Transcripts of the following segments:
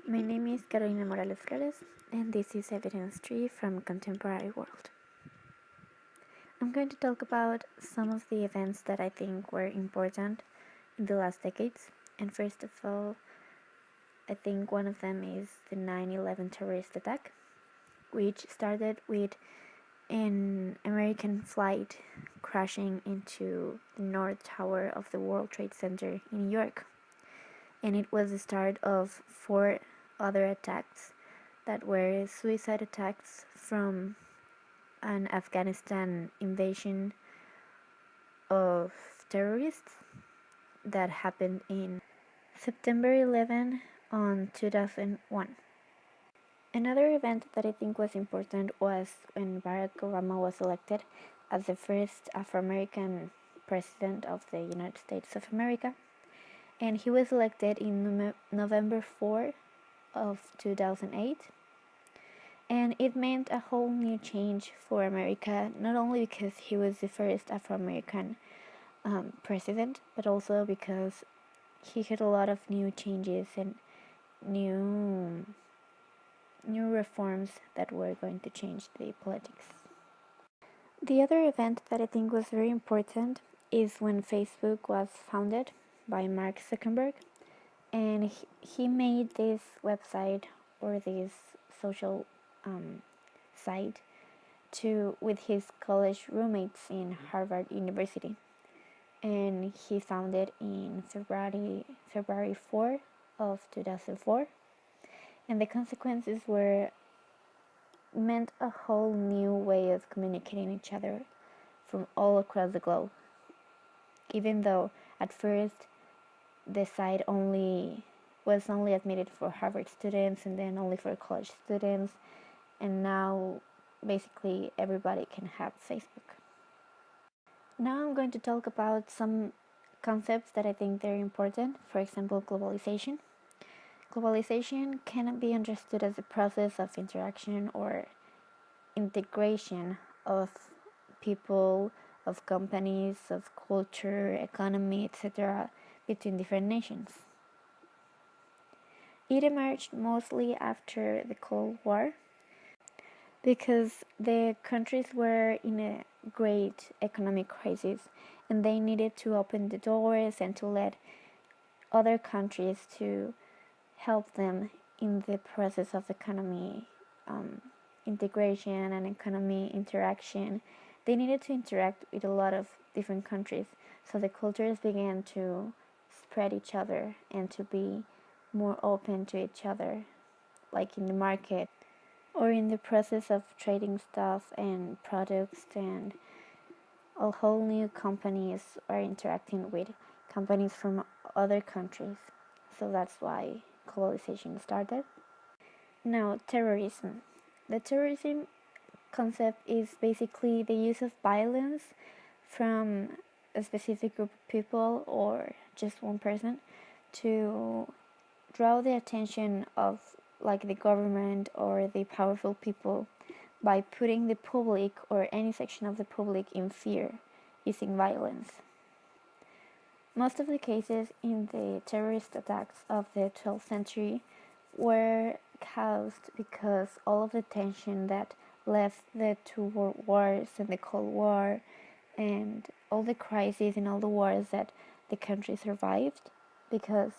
My name is Carolina Morales Flores, and this is Evidence 3 from Contemporary World. I'm going to talk about some of the events that I think were important in the last decades. And first of all, I think one of them is the 9/11 terrorist attack, which started with an American flight crashing into the North Tower of the World Trade Center in New York. And it was the start of 4 other attacks that were suicide attacks from an Afghanistan invasion of terrorists that happened in September 11 on 2001. Another event that I think was important was when Barack Obama was elected as the first Afro-American president of the United States of America, and he was elected in November 4 of 2008. And it meant a whole new change for America, not only because he was the first Afro-American president, but also because he had a lot of new changes and new reforms that were going to change the politics. The other event that I think was very important is when Facebook was founded by Mark Zuckerberg, and he made this website or this social site with his college roommates in Harvard University, and he founded in February 4 of 2004, and the consequences meant a whole new way of communicating each other from all across the globe. Even though at first the site was only admitted for Harvard students and then only for college students, and now basically everybody can have Facebook. Now I'm going to talk about some concepts that I think they're important. For example, globalization. Globalization can be understood as a process of interaction or integration of people, of companies, of culture, economy, etc. between different nations. It emerged mostly after the Cold War because the countries were in a great economic crisis and they needed to open the doors and to let other countries to help them in the process of economy integration and economy interaction. They needed to interact with a lot of different countries, so the cultures began to spread each other and to be more open to each other, like in the market or in the process of trading stuff and products, and a whole new companies are interacting with companies from other countries. So that's why globalization started. Now, terrorism. The terrorism concept is basically the use of violence from a specific group of people or just one person to draw the attention of like the government or the powerful people by putting the public or any section of the public in fear using violence. Most of the cases in the terrorist attacks of the 12th century were caused because all of the tension that left the 2 world wars and the Cold War and all the crises and all the wars that the country survived, because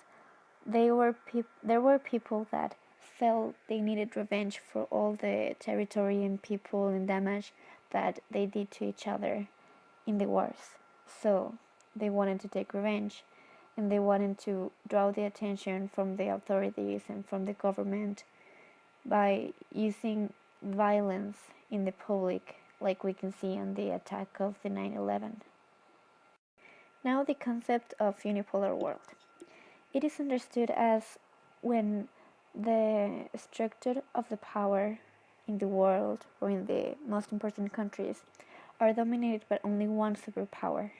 there were people that felt they needed revenge for all the territory and people and damage that they did to each other in the wars. So they wanted to take revenge, and they wanted to draw the attention from the authorities and from the government by using violence in the public, like we can see on the attack of the 9/11. Now, the concept of unipolar world. It is understood as when the structure of the power in the world or in the most important countries are dominated by only one superpower.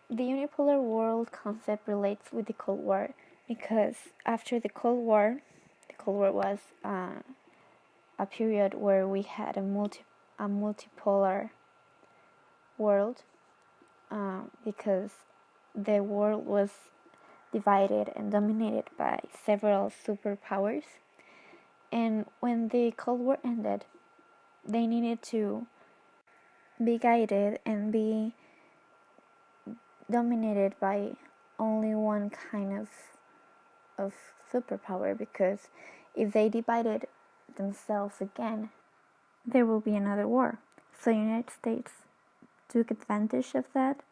The unipolar world concept relates with the Cold War because after the Cold War was a period where we had a multipolar world because the divided and dominated by several superpowers. And when the Cold War ended, they needed to be guided and be dominated by only one kind of superpower, because if they divided themselves again, there will be another war. So United States took advantage of that,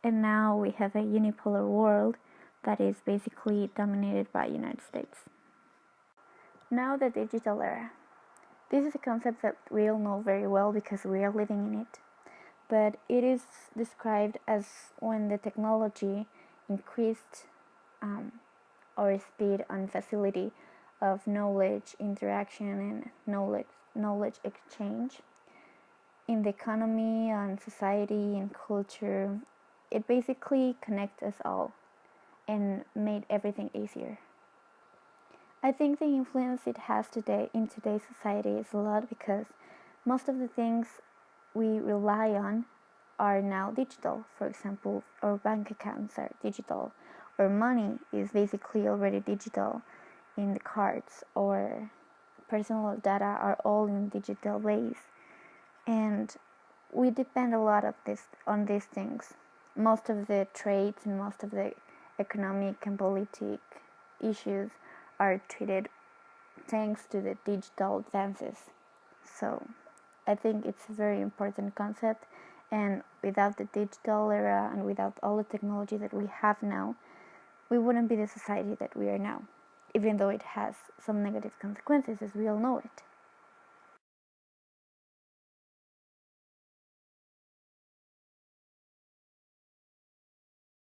and now we have a unipolar world that is basically dominated by United States. Now the digital era. This is a concept that we all know very well because we are living in it. But it is described as when the technology increased our speed and facility of knowledge interaction and knowledge exchange in the economy and society and culture. It basically connects us all and made everything easier. I think the influence it has today in today's society is a lot because most of the things we rely on are now digital. For example, our bank accounts are digital, or money is basically already digital in the cards, or personal data are all in digital ways, and we depend a lot on these things. Most of the trades and most of the economic and political issues are treated thanks to the digital advances. So I think it's a very important concept, and without the digital era and without all the technology that we have now, we wouldn't be the society that we are now, even though it has some negative consequences, as we all know it.